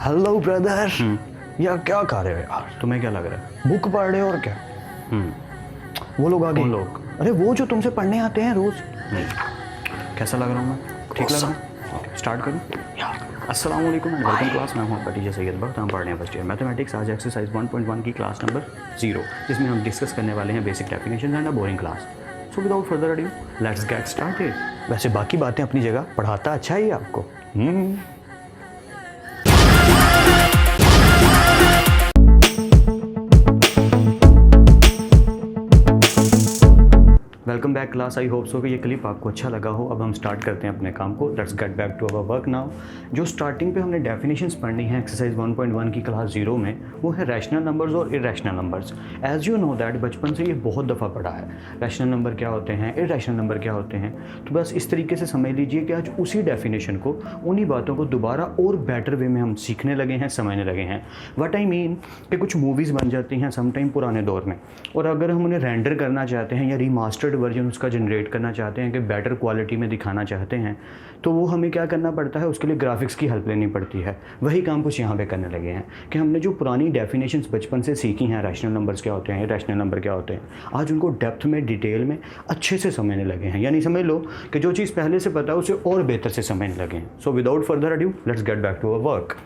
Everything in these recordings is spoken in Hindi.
Hello brother. यार क्या कर रहे हो यार? तुम्हें क्या लग रहा है? बुक पढ़ रहे हो और क्या? वो लोग आगे। कौन लोग? अरे वो जो तुमसे पढ़ने आते हैं रोज। कैसा लग रहा हूँ मैं? ठीक लग रहा हूँ? स्टार्ट करूँ? यार अस्सलाम वालेकुम एंड वेलकम क्लास। मैं हूँ आपका टीचर सैयद बख्त। हम पढ़ रहे हैं फर्स्ट ईयर मैथमेटिक्स। आज एक्सरसाइज 1.1 की क्लास नंबर 0, जिसमें हम डिस्कस करने वाले हैं basic definition and a boring class. So without further adieu let's get started. वैसे बाकी बातें अपनी जगह, पढ़ाता अच्छा ही है आपको। Welcome back class. आई होप सो कि ये क्लिप आपको अच्छा लगा हो। अब हम स्टार्ट करते हैं अपने काम को। Let's get back to our work now. जो स्टार्टिंग पे हमने डेफिनेशंस पढ़नी है एक्सरसाइज 1.1 की क्लास 0 में, वो है रैशनल नंबर्स और irrational numbers. As you know that बचपन से ये बहुत दफ़ा पढ़ा है, रैशनल नंबर क्या होते हैं, इरेशनल नंबर क्या होते हैं। तो बस इस तरीके से समझ लीजिए कि आज उसी डेफिनेशन को, उन्हीं बातों को दोबारा और बेटर वे में हम सीखने लगे हैं, समझने लगे हैं। व्हाट आई मीन कि कुछ मूवीज़ बन जाती हैं समटाइम पुराने दौर में, और अगर हम उन्हें रेंडर करना चाहते हैं या रीमास्टर्ड वर्जन उसका जनरेट करना चाहते हैं कि बेटर क्वालिटी में दिखाना चाहते हैं, तो वो हमें क्या करना पड़ता है, उसके लिए ग्राफिक्स की हेल्प लेनी पड़ती है। वही काम कुछ यहाँ पे करने लगे हैं कि हमने जो पुरानी डेफिनेशंस बचपन से सीखी हैं, रैशनल नंबर्स क्या होते हैं, इरेशनल नंबर क्या होते हैं, आज उनको डेप्थ में, डिटेल में अच्छे से समझने लगे हैं। यानी समझ लो कि जो चीज़ पहले से पता है उसे और बेहतर से समझने लगे हैं। So without further adieu let's get back to our work.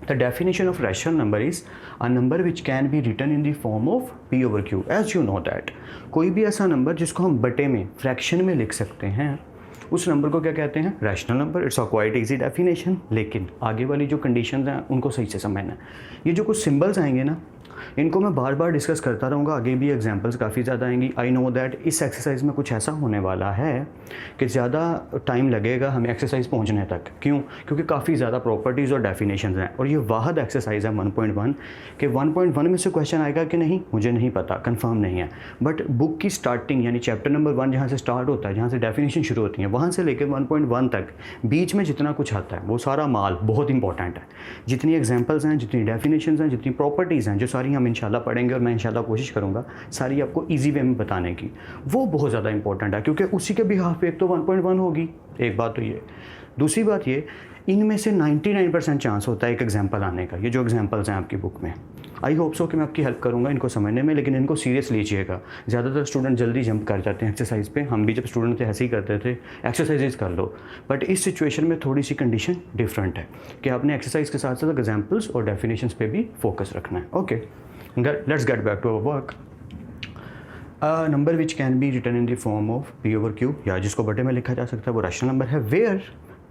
The definition of rational number is a number which can be written in the form of p over q. As you know that कोई भी ऐसा नंबर जिसको हम बटे में, फ्रैक्शन में लिख सकते हैं, उस नंबर को क्या कहते हैं? Rational number. It's a quite easy definition, लेकिन आगे वाली जो कंडीशंस हैं उनको सही से समझना है। ये जो कुछ सिंबल्स आएंगे ना, इनको मैं बार बार डिस्कस करता रहूँगा, आगे भी एग्जांपल्स काफ़ी ज़्यादा आएंगी। आई नो दैट इस एक्सरसाइज में कुछ ऐसा होने वाला है कि ज़्यादा टाइम लगेगा हमें एक्सरसाइज पहुँचने तक। क्यों? क्योंकि काफ़ी ज़्यादा प्रॉपर्टीज़ और डेफिनेशंस हैं, और ये वाहद एक्सरसाइज है 1.1 कि 1.1 में से क्वेश्चन आएगा कि नहीं मुझे नहीं पता, कंफर्म नहीं है। बट बुक की स्टार्टिंग यानी चैप्टर नंबर 1 जहाँ से स्टार्ट होता है, जहाँ से डेफिनेशन शुरू होती है, वहाँ से लेकर 1.1 तक बीच में जितना कुछ आता है वो सारा माल बहुत इंपॉर्टेंट है। जितनी एग्जाम्पल्स हैं, जितनी डेफिनेशंस हैं, जितनी प्रॉपर्टीज़ हैं, जो सारी हम इंशाल्लाह पढ़ेंगे, और मैं इंशाल्लाह कोशिश करूँगा सारी आपको ईजी वे में बताने की, वो बहुत ज़्यादा इंपॉर्टेंट है। क्योंकि उसी के बिहाफ पे एक तो 1.1 होगी, एक बात तो ये। दूसरी बात ये, इनमें से 99% चांस होता है एक एग्जाम्पल आने का। ये जो एग्जाम्पल्स हैं आपकी बुक में, आई होप सो कि मैं आपकी हेल्प करूँगा इनको समझने में, लेकिन इनको सीरियस लीजिएगा। ज़्यादातर स्टूडेंट जल्दी जंप कर जाते हैं एक्सरसाइज पे। हम भी जब स्टूडेंट थे ऐसे ही करते थे, एक्सरसाइजेज कर लो। बट इस सिचुएशन में थोड़ी सी कंडीशन डिफरेंट है कि आपने एक्सरसाइज के साथ साथ एग्जाम्पल्स और डेफिनेशंस पे भी फोकस रखना है। Okay, let's get back to our work. Number which can be written in the form of p over q, या जिसको बटे में लिखा जा सकता है, वो रैशनल नंबर है। Where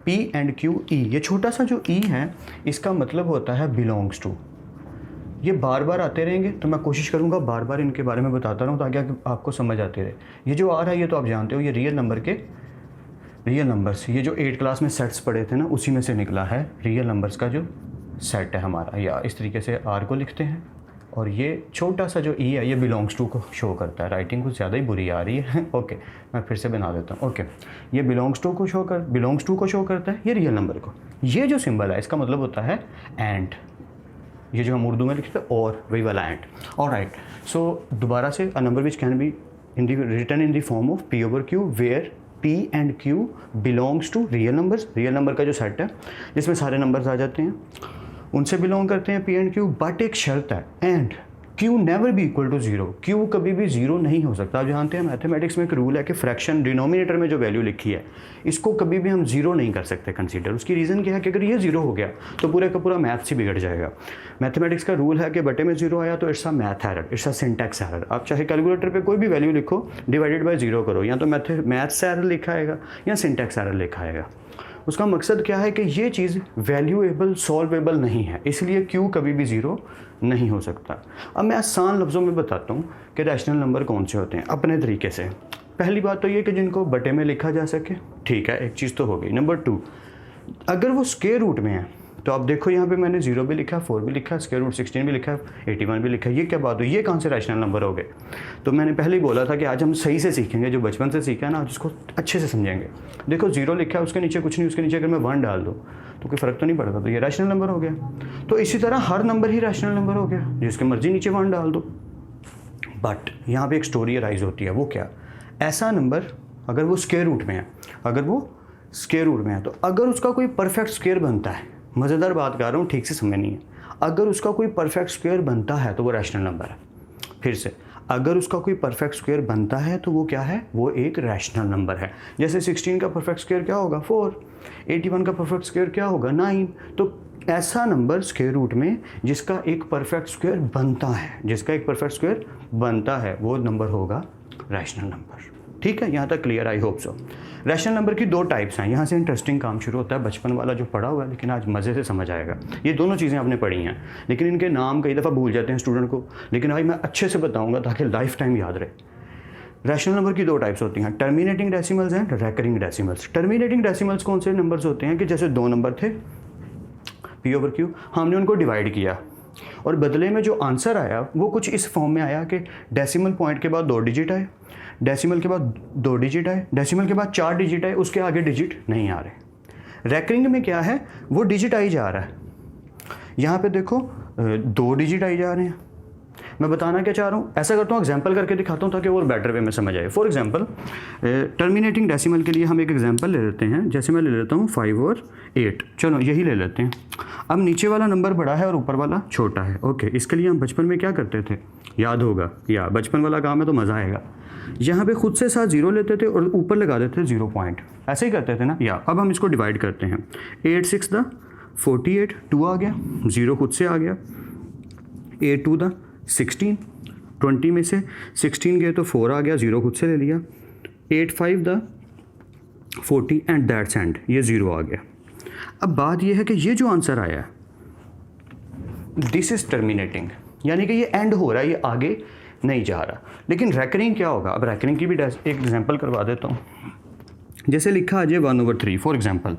p and q e, ये छोटा सा जो e है इसका मतलब होता है बिलोंग्स टू। ये बार बार आते रहेंगे, तो मैं कोशिश करूँगा बार बार इनके बारे में बताता रहूँ ताकि आपको समझ आते रहे। ये जो r है ये तो आप जानते हो, ये रियल नंबर के रियल नंबर्स, ये जो 8 क्लास में सेट्स पढ़े थे ना, उसी में से निकला है रियल नंबर्स का जो सेट है हमारा। या इस तरीके से r को लिखते हैं, और ये छोटा सा जो ई है ये बिलोंग्स टू को शो करता है। राइटिंग कुछ ज़्यादा ही बुरी आ रही है। ओके, मैं फिर से बना देता हूँ। ओके, ये बिलोंग्स टू को शो करता है, ये रियल नंबर को। ये जो सिंबल है इसका मतलब होता है एंड, ये जो हम उर्दू में लिखते हैं और, वही वाला एंड। ऑलराइट, सो दोबारा से, a number which can be written in the form of p over q where p and q belongs to real numbers. Real number का जो सेट है जिसमें सारे नंबर्स आ जाते हैं, उनसे बिलोंग करते हैं p एंड q। बट एक शर्त है, and q never be equal to 0। q कभी भी 0 नहीं हो सकता। आप जानते हैं मैथमेटिक्स में एक रूल है कि फ्रैक्शन डिनोमिनेटर में जो वैल्यू लिखी है इसको कभी भी हम 0 नहीं कर सकते कंसीडर। उसकी रीज़न क्या है कि अगर ये 0 हो गया तो पूरे का पूरा मैथ्स ही बिगड़ जाएगा। मैथमेटिक्स का रूल है कि बटे में 0 आया तो it's a math error, it's a syntax error. आप चाहे कैलकुलेटर पे कोई भी वैल्यू लिखो, डिवाइडेड बाय 0 करो, या तो मैथ्स एरर लिखा आएगा या सिंटैक्स एरर लिखा आएगा। उसका मकसद क्या है कि ये चीज़ वैल्यूएबल, सॉल्वेबल नहीं है, इसलिए q कभी भी 0 नहीं हो सकता। अब मैं आसान लफ्ज़ों में बताता हूँ कि रैशनल नंबर कौन से होते हैं अपने तरीके से। पहली बात तो ये कि जिनको बटे में लिखा जा सके, ठीक है, एक चीज़ तो हो गई। नंबर 2, अगर वो स्क्वायर रूट में है, तो आप देखो यहाँ पे मैंने 0 भी लिखा, 4 भी लिखा, स्क्वायर रूट 16 भी लिखा, 81 भी लिखा। ये क्या बात हुई? ये कहाँ से रैशनल नंबर हो गए? तो मैंने पहले ही बोला था कि आज हम सही से सीखेंगे, जो बचपन से सीखा है ना, आज उसको अच्छे से समझेंगे। देखो 0 लिखा है, उसके नीचे कुछ नहीं, उसके नीचे अगर मैं 1 डाल दूँ तो कोई फ़र्क तो नहीं पड़ता, तो ये रैशनल नंबर हो गया। तो इसी तरह हर नंबर ही रैशनल नंबर हो गया, जिसके मर्जी नीचे 1 डाल दो। बट यहाँ पे एक स्टोरी राइज होती है, वो क्या? ऐसा नंबर अगर वो स्क्वायर रूट में है, तो अगर उसका कोई परफेक्ट स्क्वायर बनता है, मज़ेदार बात कर रहा हूँ, ठीक से समझनी है। अगर उसका कोई परफेक्ट स्क्वायर बनता है तो वो रैशनल नंबर है। फिर से, अगर उसका कोई परफेक्ट स्क्वायर बनता है तो वो क्या है, वो एक रैशनल नंबर है। जैसे 16 का परफेक्ट स्क्वायर क्या होगा 4, 81 का परफेक्ट स्क्वायर क्या होगा 9। तो ऐसा नंबर स्क्वायर रूट में जिसका एक परफेक्ट स्क्वायर बनता है, जिसका एक परफेक्ट स्क्वायर बनता है, वो नंबर होगा रैशनल नंबर। ठीक है, यहाँ तक क्लियर, आई होप सो। रैशनल नंबर की 2 टाइप्स हैं। यहाँ से इंटरेस्टिंग काम शुरू होता है, बचपन वाला जो पढ़ा हुआ है, लेकिन आज मज़े से समझ आएगा। ये दोनों चीज़ें आपने पढ़ी हैं, लेकिन इनके नाम कई दफ़ा भूल जाते हैं स्टूडेंट को, लेकिन आज मैं अच्छे से बताऊँगा ताकि लाइफ टाइम याद रहे। रैशनल नंबर की 2 टाइप्स होती हैं, terminating decimals and recurring decimals. Terminating decimals कौन से नंबर्स होते हैं कि जैसे 2 नंबर थे P/Q, हमने उनको डिवाइड किया और बदले में जो आंसर आया वो कुछ इस फॉर्म में आया कि डेसिमल पॉइंट के बाद 2 डिजिट आए, डेसिमल के बाद 2 डिजिट आए, डेसिमल के बाद 4 डिजिट आए, उसके आगे डिजिट नहीं आ रहे। रैकरिंग में क्या है, वो डिजिट आई जा रहा है। यहाँ पे देखो 2 डिजिट आई जा रहे हैं। मैं बताना क्या चाह रहा हूँ, ऐसा करता हूँ एग्जांपल करके दिखाता हूँ ताकि और बेटर वे में समझ आए। फॉर एग्जांपल टर्मिनेटिंग डेसिमल के लिए हम एक एग्जांपल ले लेते हैं। जैसे मैं ले लेता हूँ 5 और 8, चलो यही ले लेते हैं। अब नीचे वाला नंबर बड़ा है और ऊपर वाला छोटा है। ओके, इसके लिए हम बचपन में क्या करते थे, याद होगा, या बचपन वाला काम है तो मज़ा आएगा। यहाँ पे खुद से साथ 0 लेते थे और ऊपर लगा देते थे 0 पॉइंट, ऐसे ही करते थे ना। या अब हम इसको डिवाइड करते हैं। 8 6 द 48, 2 आ गया, 0 खुद से आ गया। 8 2 द 16, 20 में से 16 गए तो 4 आ गया, 0 खुद से ले लिया। 8 5 द 40 एंड दैट्स एंड, ये 0 आ गया। अब बात ये है कि ये जो आंसर आया दिस इज टर्मिनेटिंग, यानी कि ये एंड हो रहा है, ये आगे नहीं जा रहा। लेकिन रैकरिंग क्या होगा, अब रैकरिंग की भी एक एग्जांपल करवा देता हूँ। जैसे लिखा आ जाए 1/3 फॉर एग्जांपल।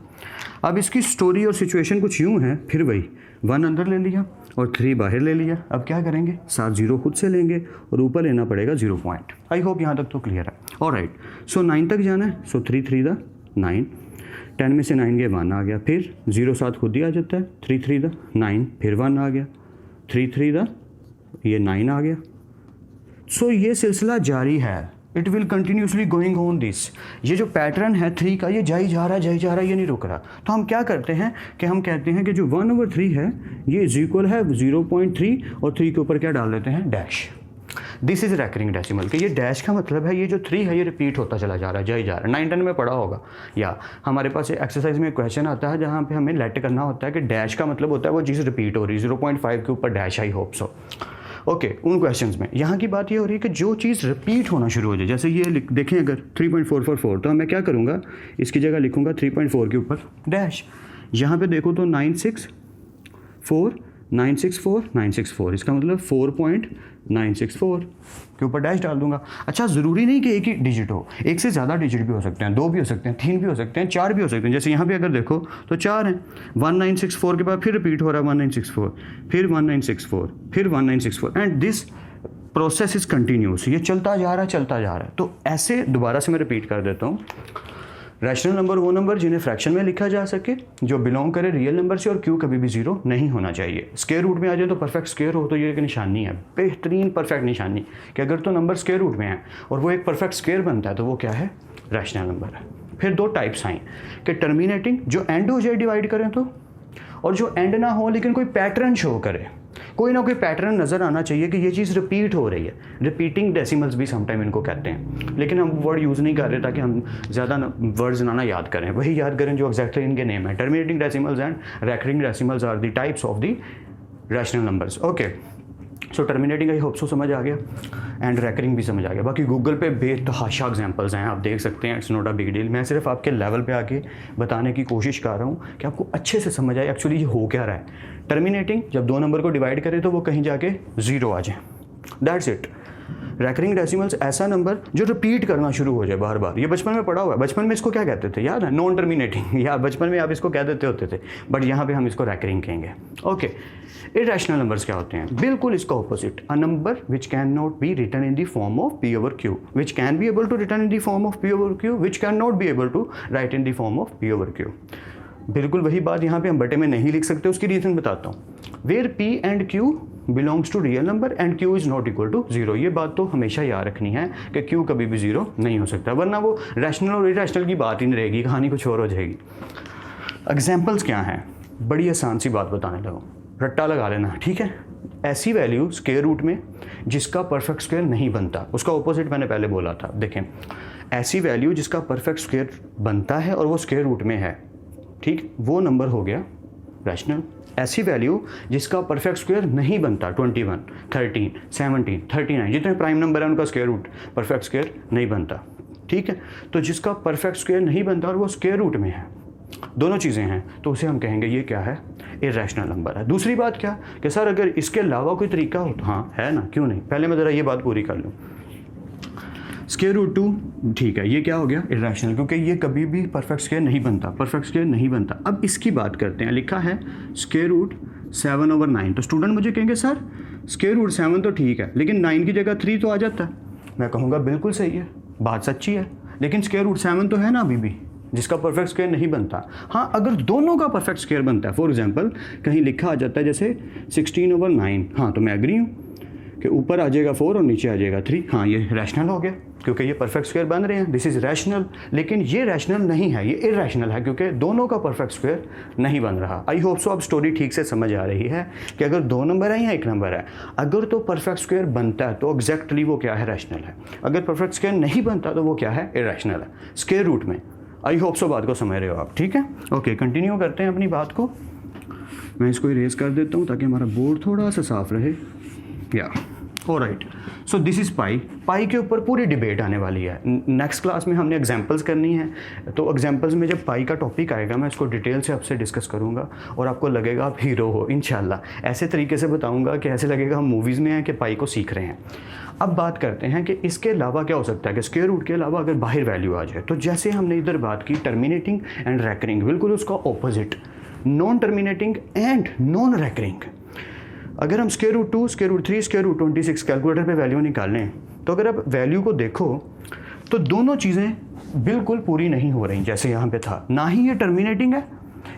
अब इसकी स्टोरी और सिचुएशन कुछ यूँ है, फिर वही 1 अंदर ले लिया और 3 बाहर ले लिया। अब क्या करेंगे, 7 0 खुद से लेंगे और ऊपर लेना पड़ेगा 0 पॉइंट। आई होप यहाँ तक तो क्लियर है। ऑलराइट, सो 9 तक जाना है। सो 3 3 द 9, 10 में से 9 गए 1 आ गया, फिर 0 7 खुद ही आ जाता है। 3 3 द 9, फिर 1 आ गया, 3 3 द ये 9 आ गया। सो ये सिलसिला जारी है, it will continuously going on this. ये जो पैटर्न है 3 का, ये जाई जा रहा है, ये नहीं रुक रहा। तो हम क्या करते हैं कि हम कहते हैं कि जो 1/3 है ये इज इक्वल है 0.3 और 3 के ऊपर क्या डाल देते हैं, dash. This is recurring decimal के ये डैश का मतलब है ये जो 3 है ये रिपीट होता चला जा रहा है, जाई जा रहा है। 9 10 में पढ़ा होगा, या हमारे पास एक्सरसाइज में क्वेश्चन आता है जहाँ पे हमें लेट करना होता है कि डैश का मतलब होता है वो चीज़ रिपीट हो रही है, 0.5 के ऊपर डैश। आई होप सो। ओके, उन क्वेश्चंस में यहाँ की बात ये हो रही है कि जो चीज़ रिपीट होना शुरू हो जाए, जैसे ये देखें अगर 3.444, तो मैं क्या करूँगा, इसकी जगह लिखूँगा 3.4 के ऊपर डैश। यहाँ पे देखो तो 964 964 964, इसका मतलब 4.964 के ऊपर डैश डाल दूंगा। अच्छा, ज़रूरी नहीं कि एक ही डिजिट हो, एक से ज़्यादा डिजिट भी हो सकते हैं, 2 भी हो सकते हैं, 3 भी हो सकते हैं, 4 भी हो सकते हैं। जैसे यहाँ पे अगर देखो तो 4 हैं, 1964 के बाद फिर रिपीट हो रहा है 1964, फिर 1964, फिर 1964 and this process is continuous. ये चलता जा रहा है। तो ऐसे दोबारा से मैं रिपीट कर देता हूँ। रैशनल नंबर वो नंबर जिन्हें फ्रैक्शन में लिखा जा सके, जो बिलोंग करे रियल नंबर से, और क्यू कभी भी 0 नहीं होना चाहिए। स्क्वायर रूट में आ जाए तो परफेक्ट स्क्वायर हो, तो ये एक निशानी है, बेहतरीन परफेक्ट निशानी, कि अगर तो नंबर स्क्वायर रूट में है और वो एक परफेक्ट स्क्वायर बनता है तो वो क्या है, रैशनल नंबर है। फिर 2 टाइप्स आई कि टर्मिनेटिंग, जो एंड हो जाए डिवाइड करें तो, और जो एंड ना हो लेकिन कोई पैटर्न शो करे, कोई ना कोई पैटर्न नज़र आना चाहिए कि ये चीज़ रिपीट हो रही है। रिपीटिंग डेसिमल्स भी समटाइम इनको कहते हैं, लेकिन हम वर्ड यूज़ नहीं कर रहे ताकि हम ज़्यादा वर्ड्स ना याद करें, वही याद करें जो एग्जैक्टली इनके नेम है। Terminating decimals and recurring decimals are the types of the rational numbers. Okay, so terminating I hope so समझ आ गया, एंड रैकरिंग भी समझ आ गया। बाकी गूगल पे बेतहाशा एग्जांपल्स हैं, आप देख सकते हैं, it's not a big deal. मैं सिर्फ आपके लेवल पे आके बताने की कोशिश कर रहा हूँ कि आपको अच्छे से समझ आए एक्चुअली ये हो क्या रहा है। टर्मिनेटिंग, जब 2 नंबर को डिवाइड करें तो वो कहीं जाके 0 आ जाए, दैट्स इट। रैकरिंग डेसिमल्स, ऐसा नंबर जो रिपीट करना शुरू हो जाए बार बार। ये बचपन में पढ़ा हुआ है, बचपन में इसको क्या कहते थे याद है, नॉन टर्मिनेटिंग, या बचपन में आप इसको कह देते होते थे, बट यहाँ पे हम इसको रैकरिंग कहेंगे। ओके, इरैशनल नंबर्स क्या होते हैं, बिल्कुल इसका opposite. A number which can not be written in the form of P/Q, which can be able to written in the form of P/Q, which can not be able to write in the form of P/Q। बिल्कुल वही बात यहाँ पे हम बटे में नहीं लिख सकते, उसकी रीज़न बताता हूँ। Where P and Q belongs to real number and Q is not equal to 0। ये बात तो हमेशा याद रखनी है कि Q कभी भी 0 नहीं हो सकता, वरना वो रैशनल और इरैशनल की बात ही नहीं रहेगी, कहानी कुछ और हो जाएगी। एग्जाम्पल्स क्या हैं, बड़ी आसान सी बात बताने लगा, रट्टा लगा लेना, ठीक है। ऐसी वैल्यू स्क्वायर रूट में जिसका परफेक्ट स्क्वायर नहीं बनता, उसका ऑपोजिट मैंने पहले बोला था। देखें, ऐसी वैल्यू जिसका परफेक्ट स्क्वायर बनता है और वो स्क्वायर रूट में है, ठीक, वो नंबर हो गया रैशनल। ऐसी वैल्यू जिसका परफेक्ट स्क्वायर नहीं बनता, 21, 13, 17, 39, जितने प्राइम नंबर है उनका स्क्वायर रूट परफेक्ट स्क्वायर नहीं बनता, ठीक है। तो जिसका परफेक्ट स्क्वायर नहीं बनता और वो स्क्वायर रूट में है, दोनों चीज़ें हैं, तो उसे हम कहेंगे ये क्या है, इर्रेशनल नंबर है। दूसरी बात क्या कि सर अगर इसके अलावा कोई तरीका हो तो हाँ है ना, क्यों नहीं। पहले मैं ज़रा ये बात पूरी कर लूँ। स्क्वायर रूट 2, ठीक है, ये क्या हो गया, इर्रेशनल, क्योंकि ये कभी भी परफेक्ट स्क्वायर नहीं बनता, परफेक्ट स्क्वायर नहीं बनता। अब इसकी बात करते हैं, लिखा है स्क्वायर रूट 7/9। तो स्टूडेंट मुझे कहेंगे सर स्क्वायर रूट 7 तो ठीक है, लेकिन 9 की जगह 3 तो आ जाता है। मैं कहूँगा बिल्कुल सही है, बात सच्ची है, लेकिन स्क्वायर रूट 7 तो है ना अभी भी, जिसका परफेक्ट स्क्वायर नहीं बनता। हाँ, अगर दोनों का परफेक्ट स्क्वायर बनता है, फॉर एग्जांपल कहीं लिखा आ जाता है जैसे 16/9, हाँ तो मैं एग्री हूँ कि ऊपर आ जाएगा 4 और नीचे आ जाएगा 3, हाँ ये रैशनल हो गया क्योंकि ये परफेक्ट स्क्वायर बन रहे हैं, दिस इज़ रैशनल। लेकिन ये रैशनल नहीं है, ये इर्रेशनल है क्योंकि दोनों का परफेक्ट स्क्वायर नहीं बन रहा। आई होप सो अब स्टोरी ठीक से समझ आ रही है कि अगर 2 नंबर है या 1 नंबर है, अगर तो परफेक्ट स्क्वायर बनता है तो एग्जैक्टली वो क्या है, रैशनल है। अगर परफेक्ट स्क्वायर नहीं बनता तो वो क्या है, इर्रेशनल है, स्क्वायर रूट में। आई होप सो बात को समझ रहे हो आप, ठीक है। ओके, कंटिन्यू करते हैं अपनी बात को। मैं इसको इरेज कर देता हूँ ताकि हमारा बोर्ड थोड़ा सा साफ रहे। या alright, so this is pi. Pi के ऊपर पूरी डिबेट आने वाली है। नेक्स्ट क्लास में हमने एग्जांपल्स करनी है, तो एग्जांपल्स में जब पाई का टॉपिक आएगा मैं इसको डिटेल से आपसे डिस्कस करूंगा और आपको लगेगा आप हीरो हो इंशाल्लाह। ऐसे तरीके से बताऊंगा कि ऐसे लगेगा हम मूवीज़ में हैं कि पाई को सीख रहे हैं। अब बात करते हैं कि इसके अलावा क्या हो सकता है कि स्क्वायर रूट के अलावा अगर बाहर वैल्यू आ जाए। तो जैसे हमने इधर बात की टर्मिनेटिंग एंड रैकरिंग, बिल्कुल उसका opposite non terminating and non recurring. अगर हम square root 2, square root 3, square root 26 calculator पे वैल्यू निकालें, तो अगर आप वैल्यू को देखो तो दोनों चीज़ें बिल्कुल पूरी नहीं हो रही जैसे यहाँ पे था। ना ही ये टर्मिनेटिंग है,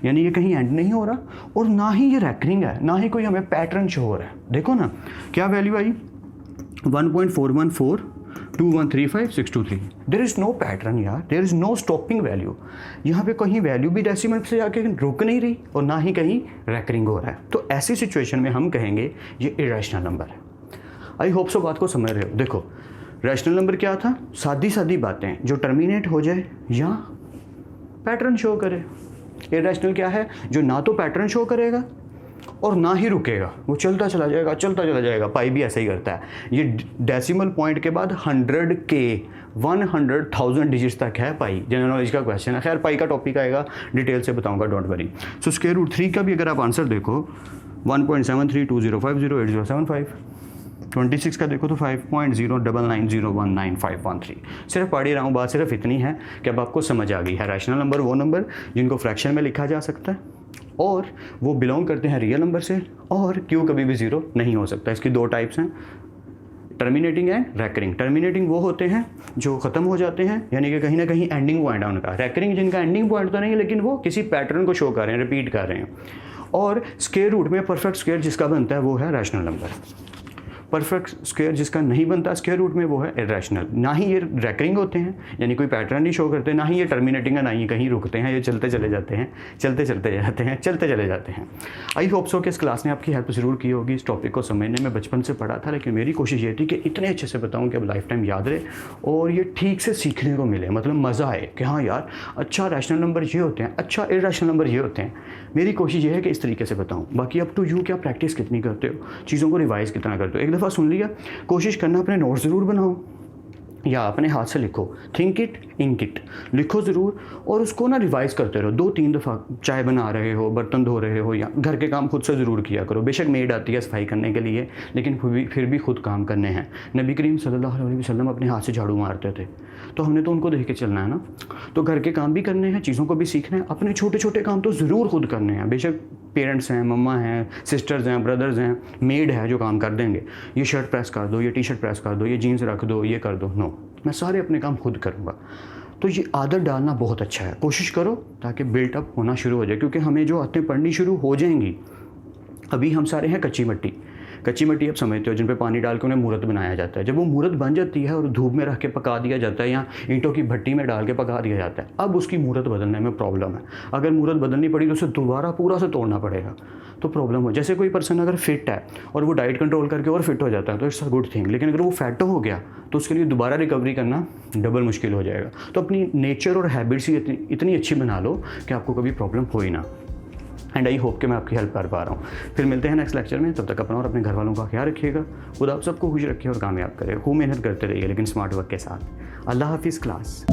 यानी ये कहीं एंड नहीं हो रहा, और ना ही ये रैकरिंग है, ना ही कोई हमें पैटर्न शो हो रहा है। देखो ना क्या वैल्यू आई, 1.414 2135 623। देयर इज़ नो पैटर्न यार, there is no stopping value. यहाँ पे कहीं वैल्यू भी डेसिमल से जाके रुक नहीं रही और ना ही कहीं रैकरिंग हो रहा है। तो ऐसी सिचुएशन में हम कहेंगे ये इरेशनल नंबर है। आई होप सो बात को समझ रहे हो। देखो रैशनल नंबर क्या था, सादी सादी बातें जो टर्मिनेट हो जाए या पैटर्न शो करे। इरेशनल क्या है, जो ना तो पैटर्न शो करेगा और ना ही रुकेगा, वो चलता चला जाएगा, चलता चला जाएगा। पाई भी ऐसा ही करता है, ये डेसिमल पॉइंट के बाद 100 के 100,000 डिजिट्स तक है पाई। जनरल नॉलेज का क्वेश्चन है, खैर पाई का टॉपिक आएगा, डिटेल से बताऊंगा, don't worry. So square root 3 का भी अगर आप आंसर देखो 1.7320508075, 26 का देखो तो 5.0990199513। सिर्फ पढ़ ही रहा हूँ, बात सिर्फ इतनी है कि अब आपको समझ आ गई है। रैशनल नंबर वो नंबर जिनको फ्रैक्शन में लिखा जा सकता है और वो बिलोंग करते हैं रियल नंबर से, और क्यों कभी भी ज़ीरो नहीं हो सकता। इसकी 2 टाइप्स हैं, टर्मिनेटिंग एंड रैकरिंग। टर्मिनेटिंग वो होते हैं जो ख़त्म हो जाते हैं, यानी कि कहीं ना कहीं एंडिंग पॉइंट है उनका। रैकरिंग जिनका एंडिंग पॉइंट तो नहीं है लेकिन वो किसी पैटर्न को शो कर रहे हैं, रिपीट कर रहे हैं। और स्क्वायर रूट में परफेक्ट स्क्वायर जिसका बनता है वो है रैशनल नंबर। परफेक्ट स्क्वायर जिसका नहीं बनता स्क्वायर रूट में वो है इरेशनल। ना ही ये रैकरिंग होते हैं, यानी कोई पैटर्न नहीं शो करते, ना ही ये टर्मिनेटिंग है, ना ही कहीं रुकते हैं, ये चलते चले जाते हैं, चलते चलते जाते हैं, चलते चले जाते हैं। आई होप सो कि इस क्लास ने आपकी हेल्प ज़रूर की होगी। इस टॉपिक को समझने में बचपन से पढ़ा था, लेकिन मेरी कोशिश ये थी कि इतने अच्छे से बताऊँ कि अब लाइफ टाइम याद रहे और ये ठीक से सीखने को मिले, मतलब मज़ा आए कि हाँ यार अच्छा रैशनल नंबर ये होते हैं, अच्छा इरेशनल नंबर ये होते हैं। मेरी कोशिश ये है कि इस तरीके से बताऊँ। बाकी अप टू यू, क्या प्रैक्टिस कितनी करते हो, चीज़ों को रिवाइज़ कितना करते हो। एक दफ़ा सुन लिया, कोशिश करना अपने नोट्स ज़रूर बनाओ या अपने हाथ से लिखो, थिंक इट इंक इट, लिखो ज़रूर और उसको ना रिवाइज़ करते रहो 2-3 दफ़ा। चाय बना रहे हो, बर्तन धो रहे हो या घर के काम खुद से ज़रूर किया करो। बेशक मेड आती है सफाई करने के लिए, लेकिन फिर भी खुद काम करने हैं। नबी करीम सल्लल्लाहु अलैहि वसल्लम अपने हाथ से झाड़ू मारते थे, तो हमने तो उनको देख के चलना है ना। तो घर के काम भी करने हैं, चीज़ों को भी सीखना है, अपने छोटे छोटे काम तो ज़रूर खुद करने हैं। बेशक पेरेंट्स हैं, मम्मा हैं, सिस्टर्स हैं, ब्रदर्स हैं, मेड है जो काम कर देंगे, ये शर्ट प्रेस कर दो, ये टी शर्ट प्रेस कर दो, ये जीन्स रख दो, ये कर दो, नो, मैं सारे अपने काम खुद करूँगा। तो ये आदत डालना बहुत अच्छा है, कोशिश करो ताकि बिल्टअप होना शुरू हो जाए, क्योंकि हमें जो आदतें पढ़नी शुरू हो जाएंगी, अभी हम सारे हैं कच्ची मट्टी, कच्ची मिट्टी आप समझते हो, जिन पे पानी डाल के उन्हें मूर्त बनाया जाता है। जब वो मूर्त बन जाती है और धूप में रख के पका दिया जाता है या ईंटों की भट्टी में डाल के पका दिया जाता है, अब उसकी मूर्त बदलने में प्रॉब्लम है। अगर मूर्त बदलनी पड़ी तो उसे दोबारा पूरा से तोड़ना पड़ेगा, तो प्रॉब्लम हो। जैसे कोई पर्सन अगर फिट है और वो डाइट कंट्रोल करके और फिट हो जाता है तो इट्स अ गुड थिंग, लेकिन अगर वो फैटो हो गया तो उसके लिए दोबारा रिकवरी करना डबल मुश्किल हो जाएगा। तो अपनी नेचर और हैबिट्स ही इतनी अच्छी बना लो कि आपको कभी प्रॉब्लम हो ही ना। एंड आई होप कि मैं आपकी हेल्प कर पा रहा हूँ। फिर मिलते हैं नेक्स्ट लेक्चर में, तब तक अपना और अपने घर वालों का ख्याल रखिएगा। खुद आप सबको खुश रखिए और कामयाब करें। खूब मेहनत करते रहिए लेकिन स्मार्ट वर्क के साथ। अल्लाह हाफिज़ क्लास।